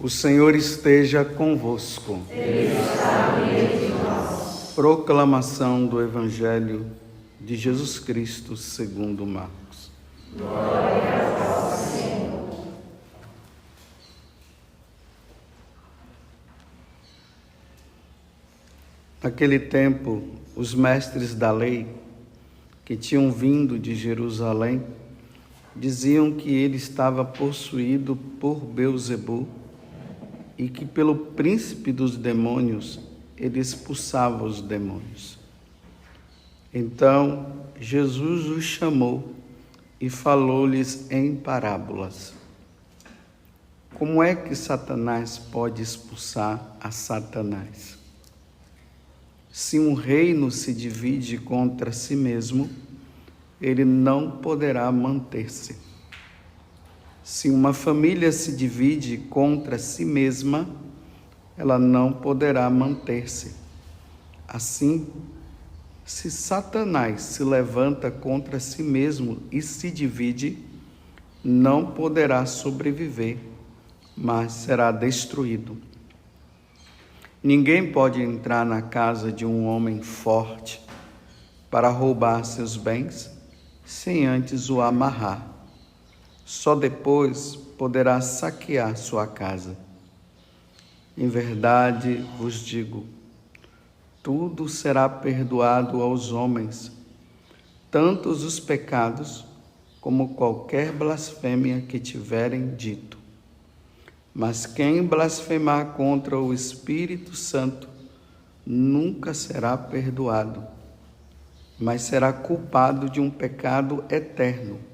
O Senhor esteja convosco. Ele está no meio de nós. Proclamação do Evangelho de Jesus Cristo segundo Marcos. Glória a vós, Senhor. Naquele tempo, os mestres da lei, que tinham vindo de Jerusalém, diziam que ele estava possuído por Beelzebu e que pelo príncipe dos demônios ele expulsava os demônios. Então Jesus os chamou e falou-lhes em parábolas. Como é que Satanás pode expulsar a Satanás? Se um reino se divide contra si mesmo, ele não poderá manter-se. Se uma família se divide contra si mesma, ela não poderá manter-se. Assim, se Satanás se levanta contra si mesmo e se divide, não poderá sobreviver, mas será destruído. Ninguém pode entrar na casa de um homem forte para roubar seus bens, sem antes o amarrar. Só depois poderá saquear sua casa. Em verdade vos digo, tudo será perdoado aos homens, tanto os pecados como qualquer blasfêmia que tiverem dito. Mas quem blasfemar contra o Espírito Santo nunca será perdoado, mas será culpado de um pecado eterno.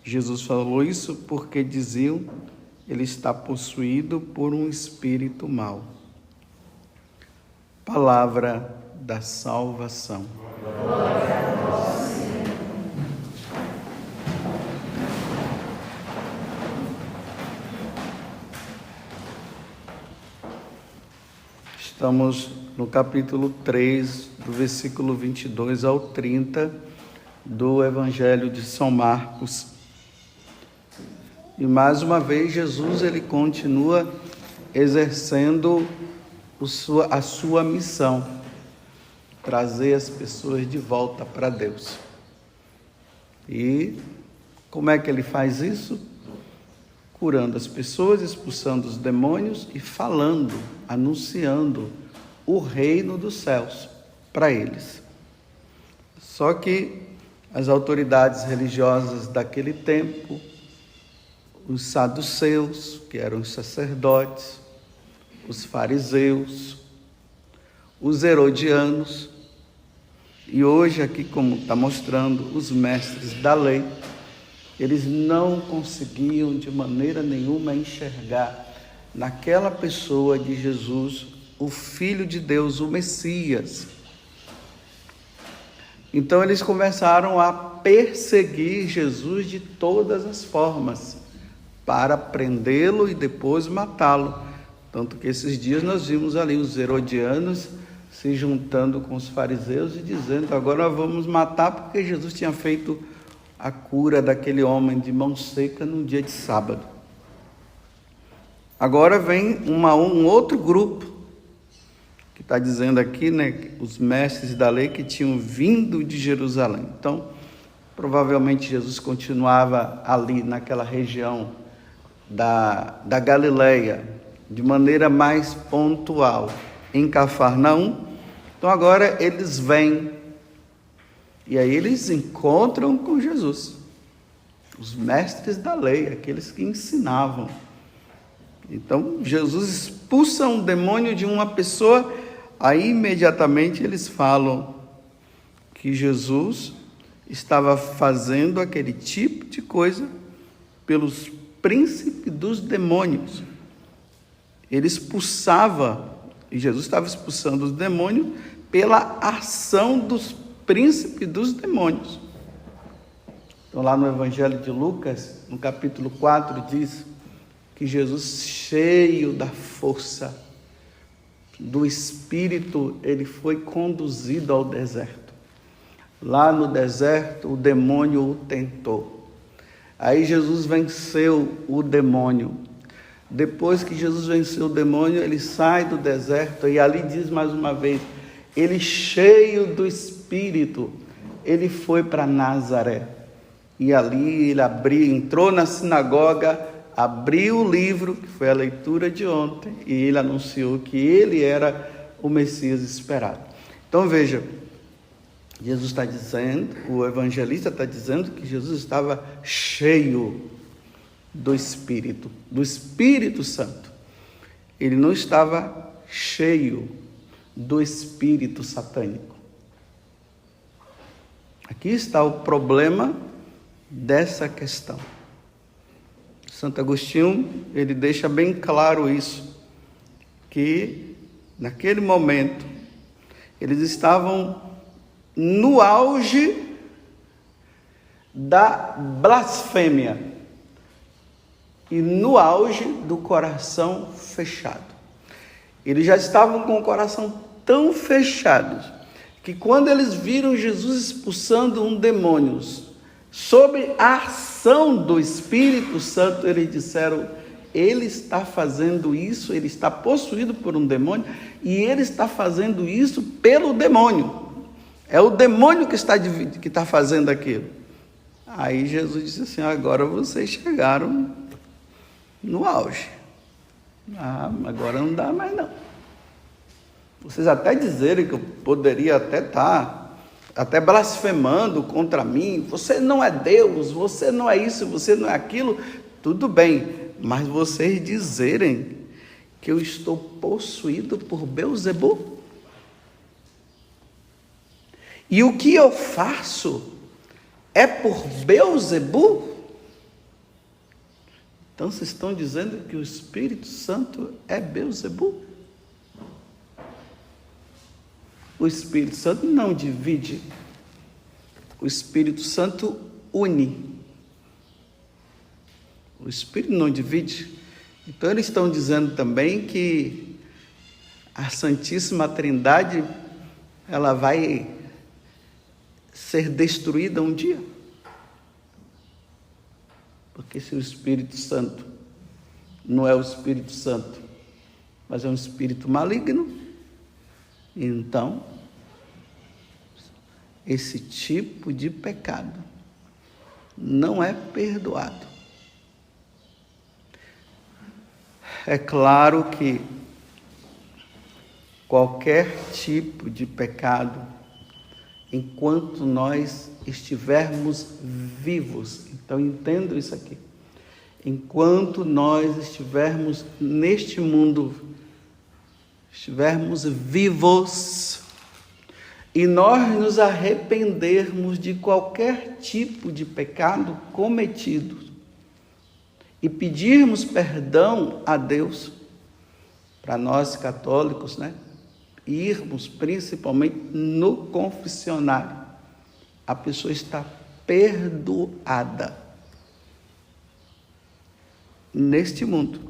Jesus falou isso porque diziam, ele está possuído por um espírito mau. Palavra da salvação. Glória a vós, Senhor. Estamos no capítulo 3, do versículo 22 ao 30 do Evangelho de São Marcos. E mais uma vez Jesus ele continua exercendo a sua missão, trazer as pessoas de volta para Deus. E como é que ele faz isso? Curando as pessoas, expulsando os demônios e falando, anunciando o reino dos céus para eles. Só que as autoridades religiosas daquele tempo, os saduceus, que eram os sacerdotes, os fariseus, os herodianos, e hoje aqui, como está mostrando, os mestres da lei, eles não conseguiam de maneira nenhuma enxergar naquela pessoa de Jesus o Filho de Deus, o Messias. Então eles começaram a perseguir Jesus de todas as formas, para prendê-lo e depois matá-lo. Tanto que esses dias nós vimos ali os herodianos se juntando com os fariseus e dizendo, agora nós vamos matar porque Jesus tinha feito a cura daquele homem de mão seca num dia de sábado. Agora vem um outro grupo, que está dizendo aqui, né, os mestres da lei que tinham vindo de Jerusalém. Então, provavelmente Jesus continuava ali naquela região da Galileia, de maneira mais pontual, em Cafarnaum. Então agora eles vêm, e aí eles encontram com Jesus, os mestres da lei, aqueles que ensinavam. Então Jesus expulsa um demônio de uma pessoa, aí imediatamente eles falam que Jesus estava fazendo aquele tipo de coisa pelos príncipes dos demônios. Ele expulsava, e Jesus estava expulsando os demônios pela ação dos príncipes dos demônios. Então lá no Evangelho de Lucas, no capítulo 4, diz que Jesus, cheio da força do Espírito, ele foi conduzido ao deserto. Lá no deserto, o demônio o tentou. Aí Jesus venceu o demônio. Depois que Jesus venceu o demônio, ele sai do deserto e ali diz mais uma vez, ele cheio do Espírito, ele foi para Nazaré. E ali ele entrou na sinagoga, abriu o livro, que foi a leitura de ontem, e ele anunciou que ele era o Messias esperado. Então veja, Jesus está dizendo, o evangelista está dizendo que Jesus estava cheio do Espírito Santo. Ele não estava cheio do espírito satânico. Aqui está o problema dessa questão. Santo Agostinho, ele deixa bem claro isso, que naquele momento eles estavam no auge da blasfêmia e no auge do coração fechado. Eles já estavam com o coração tão fechados que quando eles viram Jesus expulsando um demônio sob a ação do Espírito Santo, eles disseram, ele está fazendo isso, ele está possuído por um demônio e ele está fazendo isso pelo demônio. É o demônio que está fazendo aquilo. Aí Jesus disse assim, agora vocês chegaram no auge. Agora não dá mais não. Vocês até dizerem que eu poderia até estar até blasfemando contra mim, você não é Deus, você não é isso, você não é aquilo, tudo bem, mas vocês dizerem que eu estou possuído por Beelzebu, e o que eu faço é por Beelzebu? Então vocês estão dizendo que o Espírito Santo é Beelzebu? O Espírito Santo não divide, o Espírito Santo une. O Espírito não divide. Então eles estão dizendo também que a Santíssima Trindade, ela vai ser destruída um dia. Porque se o Espírito Santo não é o Espírito Santo, mas é um espírito maligno, então esse tipo de pecado não é perdoado. É claro que qualquer tipo de pecado, enquanto nós estivermos vivos, então entendo isso aqui, enquanto nós estivermos neste mundo, estivermos vivos, e nós nos arrependermos de qualquer tipo de pecado cometido e pedirmos perdão a Deus, para nós católicos, irmos principalmente no confessionário, a pessoa está perdoada neste mundo,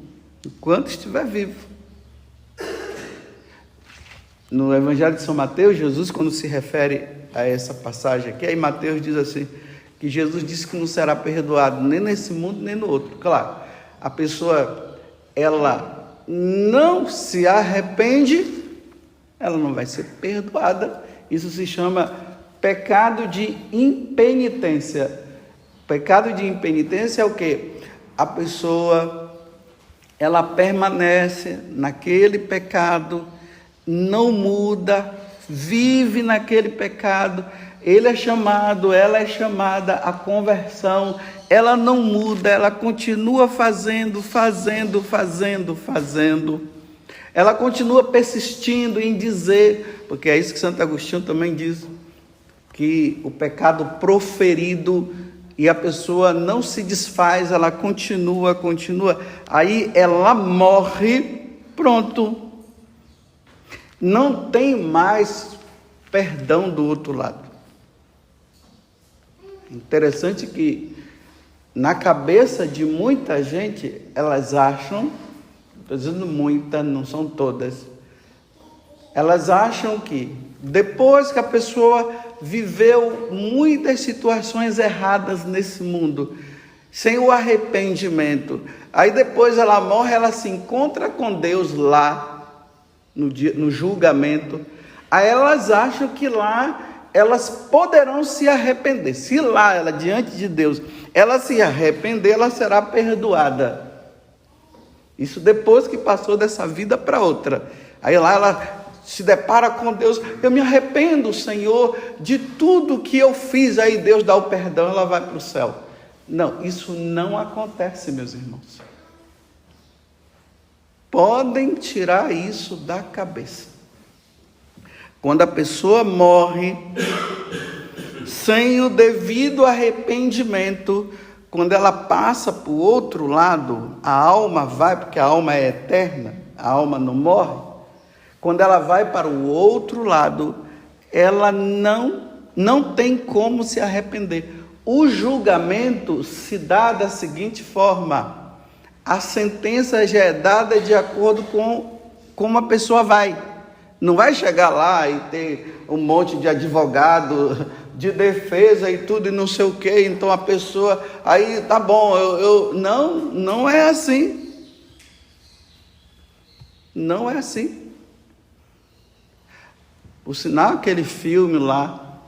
enquanto estiver vivo. No Evangelho de São Mateus, Jesus, quando se refere a essa passagem aqui, aí Mateus diz assim, que Jesus disse que não será perdoado nem nesse mundo, nem no outro. Claro, a pessoa, ela não se arrepende, ela não vai ser perdoada. Isso se chama pecado de impenitência. Pecado de impenitência é o quê? A pessoa, ela permanece naquele pecado, não muda, vive naquele pecado, ela é chamada à conversão, ela não muda, ela continua fazendo, ela continua persistindo em dizer, porque é isso que Santo Agostinho também diz, que o pecado proferido e a pessoa não se desfaz, ela continua, aí ela morre, pronto. Não tem mais perdão do outro lado. Interessante que na cabeça de muita gente, elas acham, estou dizendo muita, não são todas, elas acham que depois que a pessoa viveu muitas situações erradas nesse mundo, sem o arrependimento. Aí depois ela morre, ela se encontra com Deus lá, no julgamento. Aí elas acham que lá elas poderão se arrepender. Se lá, ela diante de Deus, ela se arrepender, ela será perdoada. Isso depois que passou dessa vida para outra. Aí lá ela se depara com Deus. Eu me arrependo, Senhor, de tudo que eu fiz. Aí Deus dá o perdão, ela vai para o céu. Não, isso não acontece, meus irmãos. Podem tirar isso da cabeça. Quando a pessoa morre sem o devido arrependimento, quando ela passa para o outro lado, a alma vai, porque a alma é eterna, a alma não morre. Quando ela vai para o outro lado, ela não tem como se arrepender. O julgamento se dá da seguinte forma: a sentença já é dada de acordo com como a pessoa vai. Não vai chegar lá e ter um monte de advogado, de defesa e tudo e não sei o quê. Então a pessoa, aí tá bom, não é assim. Não é assim. Por sinal, aquele filme lá,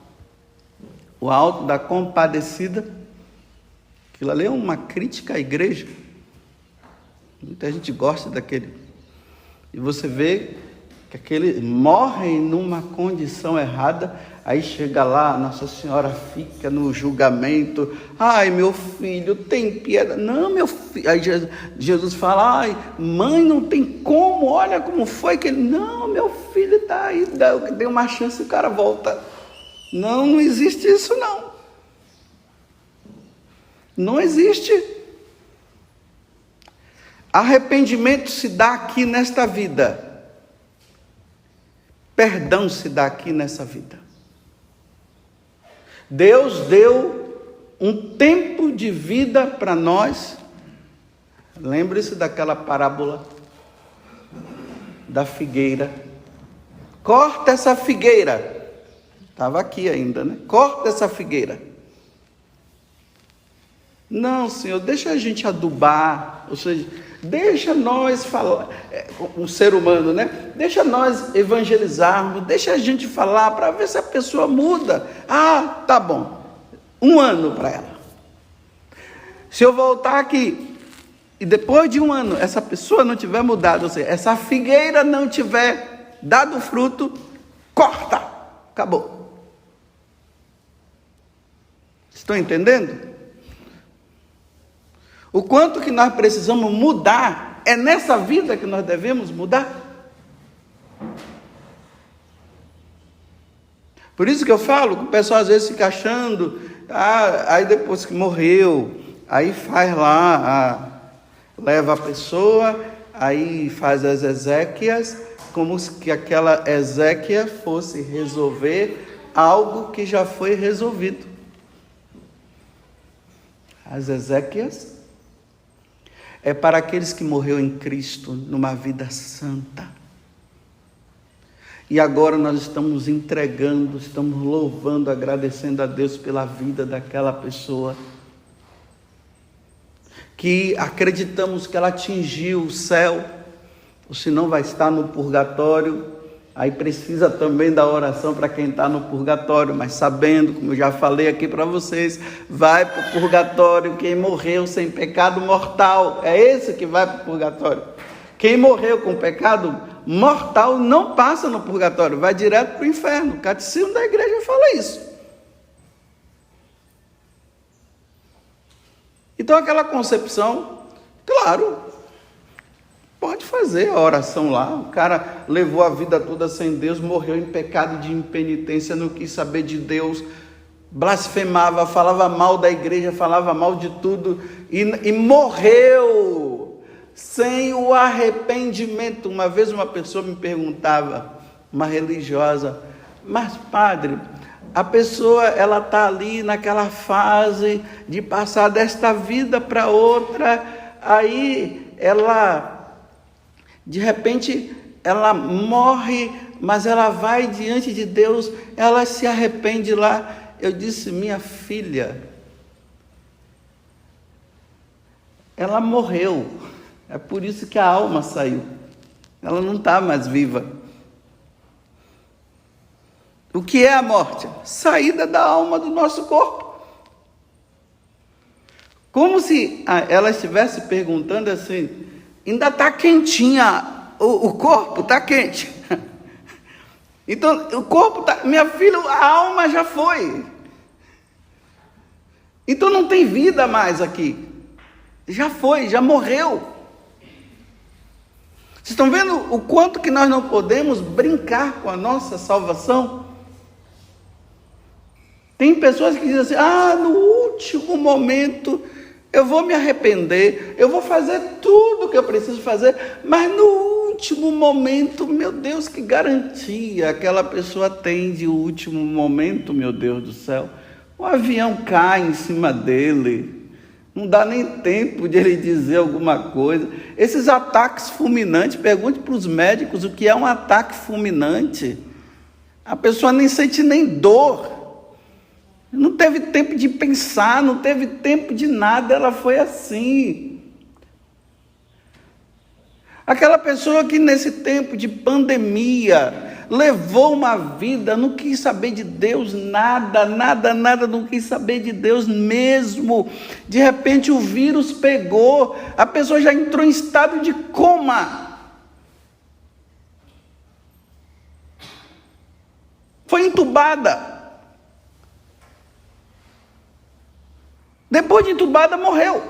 O Alto da Compadecida, aquilo ali é uma crítica à igreja. Muita gente gosta daquele. E você vê que aquele morrem numa condição errada, aí chega lá, Nossa Senhora fica no julgamento. Ai, meu filho, tem piedade. Não, meu filho. Aí Jesus fala: ai, mãe, não tem como, olha como foi que ele. Não, meu filho está aí, deu uma chance e o cara volta. Não existe isso, não. Não existe. Arrependimento se dá aqui nesta vida. Perdão se dá aqui nessa vida. Deus deu um tempo de vida para nós. Lembre-se daquela parábola da figueira. Corta essa figueira. Estava aqui ainda, né? Corta essa figueira. Não, Senhor, deixa a gente adubar, ou seja, deixa nós falar, um ser humano, né? Deixa nós evangelizarmos, deixa a gente falar para ver se a pessoa muda. Ah, tá bom, 1 ano para ela. Se eu voltar aqui e depois de 1 ano essa pessoa não tiver mudado, ou seja, essa figueira não tiver dado fruto, corta, acabou. Estão entendendo? O quanto que nós precisamos mudar, é nessa vida que nós devemos mudar. Por isso que eu falo, que o pessoal às vezes fica achando, aí depois que morreu, aí faz lá, leva a pessoa, aí faz as exéquias, como se aquela exéquia fosse resolver algo que já foi resolvido. As exéquias é para aqueles que morreram em Cristo, numa vida santa. E agora nós estamos entregando, estamos louvando, agradecendo a Deus pela vida daquela pessoa, que acreditamos que ela atingiu o céu, ou se não vai estar no purgatório. Aí precisa também da oração para quem está no purgatório, mas sabendo, como eu já falei aqui para vocês, vai para o purgatório quem morreu sem pecado mortal, é esse que vai para o purgatório. Quem morreu com pecado mortal não passa no purgatório, vai direto para o inferno. O catecismo da igreja fala isso. Então aquela concepção, claro, pode fazer a oração lá. O cara levou a vida toda sem Deus, morreu em pecado de impenitência, não quis saber de Deus, blasfemava, falava mal da igreja, falava mal de tudo e morreu sem o arrependimento. Uma vez uma pessoa me perguntava, uma religiosa: mas padre, a pessoa ela está ali naquela fase de passar desta vida para outra, aí ela... de repente, ela morre, mas ela vai diante de Deus, ela se arrepende lá. Eu disse: minha filha, ela morreu. É por isso que a alma saiu. Ela não está mais viva. O que é a morte? Saída da alma do nosso corpo. Como se ela estivesse perguntando assim, ainda está quentinha, o corpo está quente. Então, o corpo está, minha filha, a alma já foi. Então não tem vida mais aqui. Já foi, já morreu. Vocês estão vendo o quanto que nós não podemos brincar com a nossa salvação? Tem pessoas que dizem assim, no último momento eu vou me arrepender, eu vou fazer tudo o que eu preciso fazer, mas no último momento, meu Deus, que garantia aquela pessoa tem de último momento, meu Deus do céu. O avião cai em cima dele, não dá nem tempo de ele dizer alguma coisa. Esses ataques fulminantes, pergunte para os médicos o que é um ataque fulminante. A pessoa nem sente nem dor. Não teve tempo de pensar, não teve tempo de nada, ela foi assim. Aquela pessoa que nesse tempo de pandemia levou uma vida, não quis saber de Deus nada, não quis saber de Deus mesmo. De repente o vírus pegou, a pessoa já entrou em estado de coma. Foi entubada. Depois de entubada, morreu.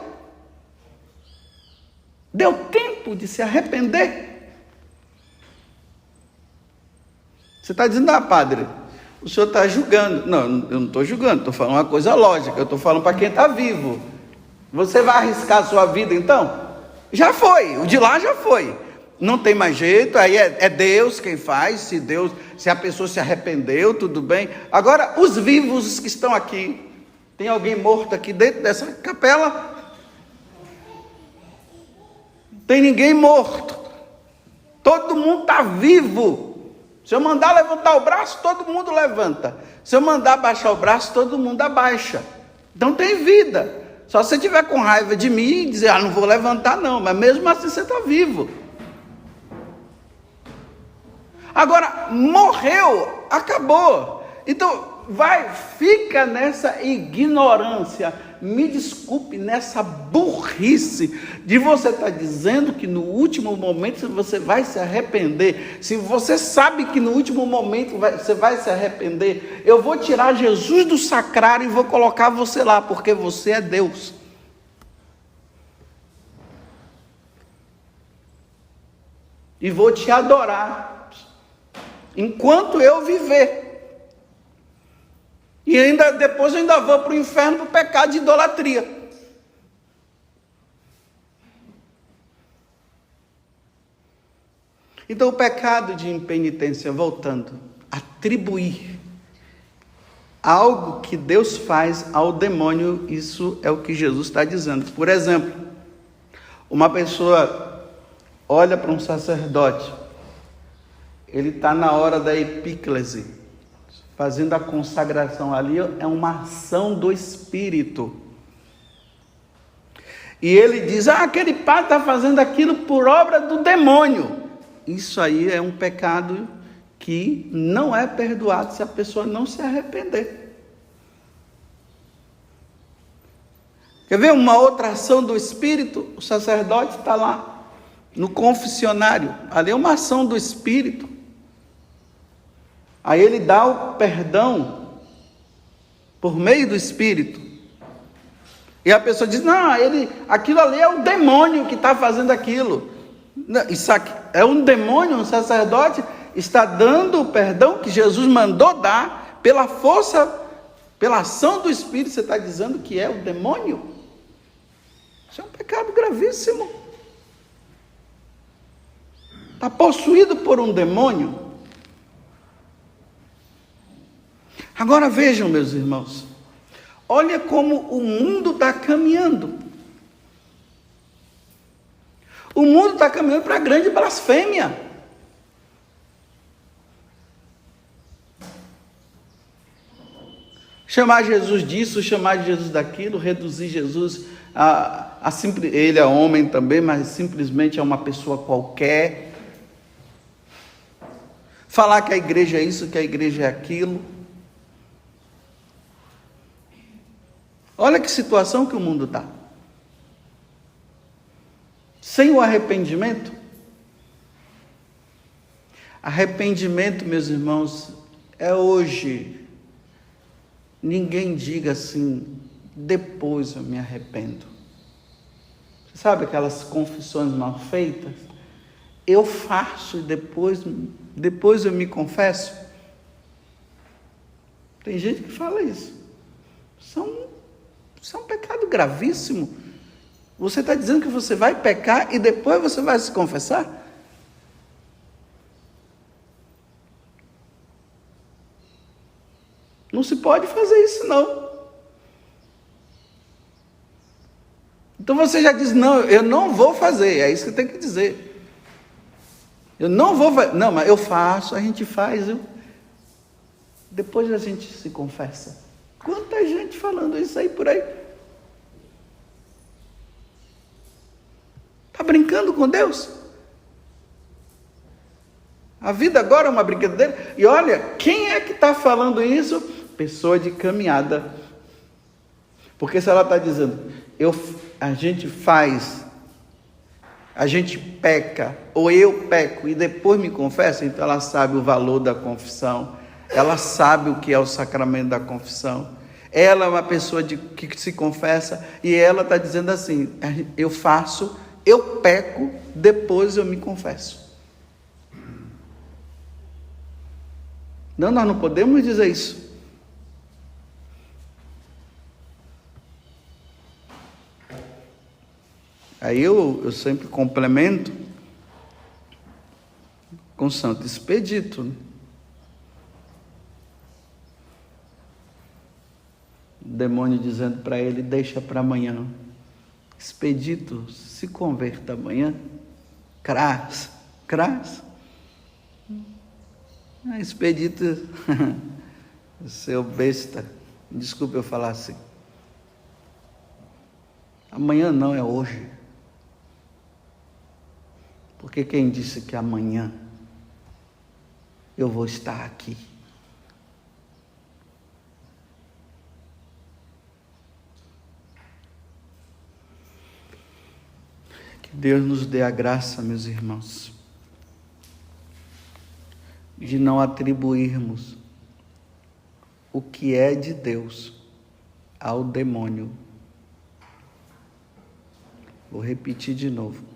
Deu tempo de se arrepender. Você está dizendo, padre, o senhor está julgando. Não, eu não estou julgando, estou falando uma coisa lógica, eu estou falando para quem está vivo. Você vai arriscar a sua vida então? Já foi, o de lá já foi. Não tem mais jeito, aí é Deus quem faz, se a pessoa se arrependeu, tudo bem. Agora, os vivos que estão aqui, tem alguém morto aqui dentro dessa capela? Tem ninguém morto. Todo mundo está vivo. Se eu mandar levantar o braço, todo mundo levanta. Se eu mandar abaixar o braço, todo mundo abaixa. Então tem vida. Só se você estiver com raiva de mim e dizer, não vou levantar não. Mas mesmo assim você está vivo. Agora, morreu, acabou. Então, fica nessa ignorância, me desculpe, nessa burrice de você estar dizendo que no último momento você vai se arrepender. Se você sabe que no último momento você vai se arrepender, eu vou tirar Jesus do sacrário e vou colocar você lá, porque você é Deus. E vou te adorar enquanto eu viver. E depois eu ainda vou para o inferno para o pecado de idolatria. Então o pecado de impenitência, voltando, atribuir algo que Deus faz ao demônio, isso é o que Jesus está dizendo. Por exemplo, uma pessoa olha para um sacerdote, ele está na hora da epíclese, fazendo a consagração ali, é uma ação do Espírito. E ele diz, aquele padre está fazendo aquilo por obra do demônio. Isso aí é um pecado que não é perdoado se a pessoa não se arrepender. Quer ver uma outra ação do Espírito? O sacerdote está lá no confessionário, ali é uma ação do Espírito. Aí ele dá o perdão por meio do Espírito. E a pessoa diz, aquilo ali é o demônio que está fazendo aquilo. Isso aqui é um demônio, um sacerdote está dando o perdão que Jesus mandou dar pela força, pela ação do Espírito. Você está dizendo que é o demônio? Isso é um pecado gravíssimo. Está possuído por um demônio. Agora vejam, meus irmãos, olha como o mundo está caminhando. O mundo está caminhando para a grande blasfêmia. Chamar Jesus disso, chamar Jesus daquilo, reduzir Jesus a ele é homem também, mas simplesmente é uma pessoa qualquer. Falar que a igreja é isso, que a igreja é aquilo. Olha que situação que o mundo está. Sem o arrependimento. Arrependimento, meus irmãos, é hoje. Ninguém diga assim, depois eu me arrependo. Você sabe aquelas confissões mal feitas? Eu faço e depois eu me confesso. Tem gente que fala isso. Isso é um pecado gravíssimo. Você está dizendo que você vai pecar e depois você vai se confessar? Não se pode fazer isso, não. Então você já diz, não, eu não vou fazer. É isso que tem que dizer. Eu não vou fazer. Não, mas eu faço, a gente faz. Depois a gente se confessa. Quanta gente falando isso aí por aí. Está brincando com Deus? A vida agora é uma brincadeira. E olha, quem é que está falando isso? Pessoa de caminhada. Porque se ela está dizendo, a gente faz, a gente peca, ou eu peco e depois me confesso, então ela sabe o valor da confissão, ela sabe o que é o sacramento da confissão. Ela é uma pessoa que se confessa e ela está dizendo assim, eu faço, eu peco, depois eu me confesso. Não, nós não podemos dizer isso. Aí eu sempre complemento com Santo Expedito. O demônio dizendo para ele, deixa para amanhã. Expedito, se converta amanhã. Cras. Expedito, seu besta, desculpe eu falar assim. Amanhã não, é hoje. Porque quem disse que amanhã eu vou estar aqui? Que Deus nos dê a graça, meus irmãos, de não atribuirmos o que é de Deus ao demônio. Vou repetir de novo.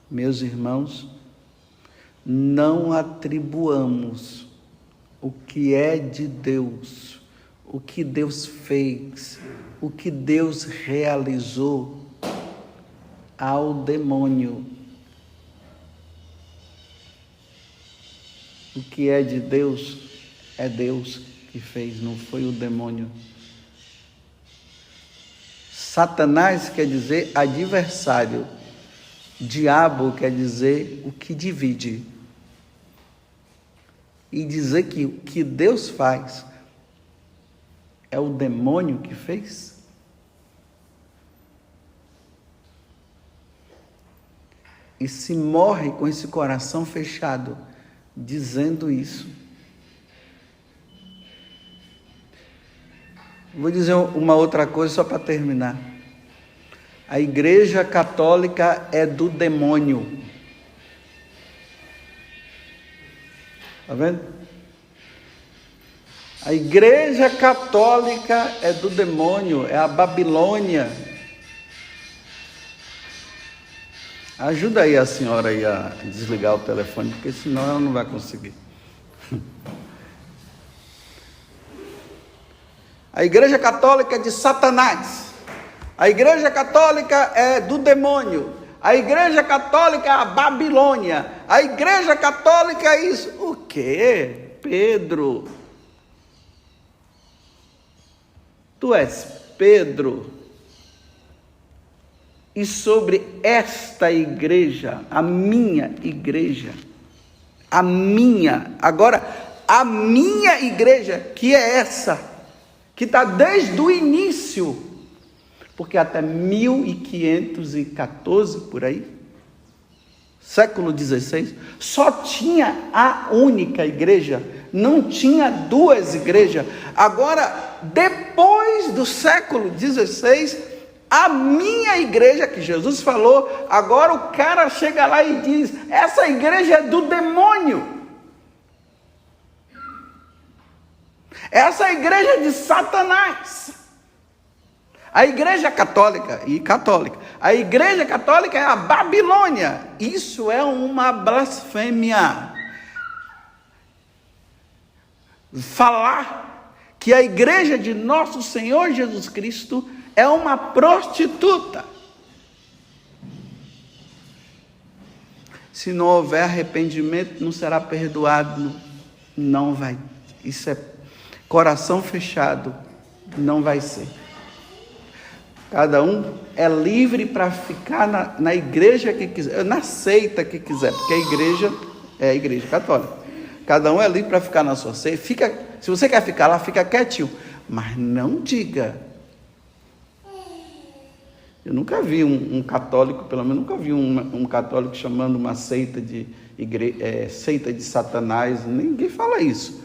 Meus irmãos, não atribuamos o que é de Deus, o que Deus fez, o que Deus realizou ao demônio. O que é de Deus é Deus que fez, não foi o demônio. Satanás quer dizer adversário. Diabo quer dizer o que divide. E dizer que o que Deus faz é o demônio que fez? E se morre com esse coração fechado, dizendo isso. Vou dizer uma outra coisa só para terminar. A Igreja Católica é do demônio. Está vendo? A Igreja Católica é do demônio, é a Babilônia. Ajuda aí a senhora aí a desligar o telefone, porque senão ela não vai conseguir. A Igreja Católica é de Satanás. A Igreja Católica é do demônio. A Igreja Católica é a Babilônia. A Igreja Católica é isso. O quê, Pedro? Tu és Pedro. E sobre esta igreja, a minha igreja, agora a minha igreja, que é essa, que está desde o início, porque até 1514, por aí, século XVI, só tinha a única igreja, não tinha duas igrejas. Agora, depois do século XVI, a minha igreja, que Jesus falou, agora o cara chega lá e diz, essa igreja é do demônio. Essa igreja é de Satanás. A igreja católica, a igreja católica é a Babilônia. Isso é uma blasfêmia. Falar que a igreja de nosso Senhor Jesus Cristo é uma prostituta. Se não houver arrependimento, não será perdoado. Não vai. Isso é coração fechado. Não vai ser. Cada um é livre para ficar na igreja que quiser, na seita que quiser, porque a igreja é a igreja católica. Cada um é livre para ficar na sua seita. Se você quer ficar lá, fica quietinho. Mas não diga. Eu nunca vi um católico, pelo menos nunca vi um católico chamando uma seita de seita de Satanás. Ninguém fala isso.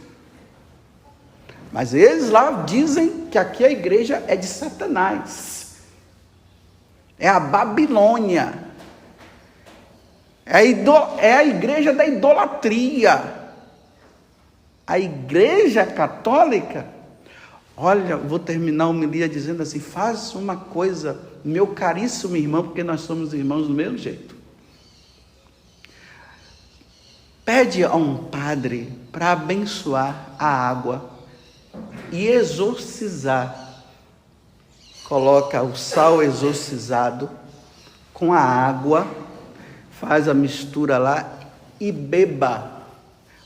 Mas eles lá dizem que aqui a igreja é de Satanás. É a Babilônia. É a igreja da idolatria. A igreja católica, olha, vou terminar a homilia dizendo assim, faça uma coisa, meu caríssimo irmão, porque nós somos irmãos do mesmo jeito. Pede a um padre para abençoar a água e exorcizar. Coloca o sal exorcizado com a água, faz a mistura lá e beba.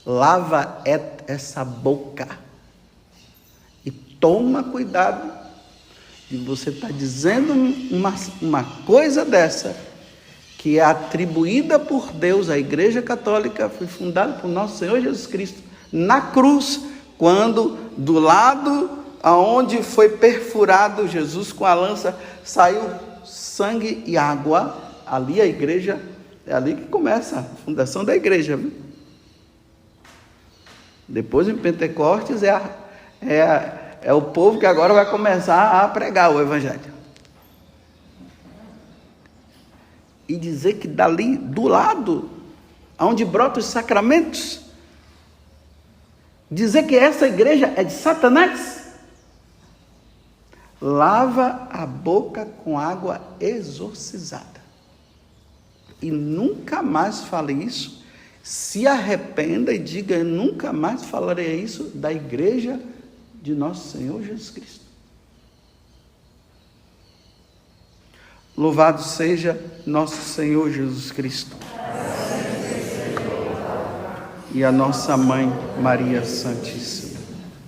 Lava essa boca. E toma cuidado de você estar dizendo uma coisa dessa, que é atribuída por Deus. A Igreja Católica foi fundada por nosso Senhor Jesus Cristo na cruz, quando do lado aonde foi perfurado Jesus com a lança, saiu sangue e água. Ali a igreja, é ali que começa a fundação da igreja, viu? Depois em Pentecostes é o povo que agora vai começar a pregar o evangelho. E dizer que dali, do lado, onde brotam os sacramentos, dizer que essa igreja é de Satanás. Lava a boca com água exorcizada. E nunca mais fale isso. Se arrependa e diga, eu nunca mais falarei isso da igreja de nosso Senhor Jesus Cristo. Louvado seja nosso Senhor Jesus Cristo. E a nossa Mãe Maria Santíssima.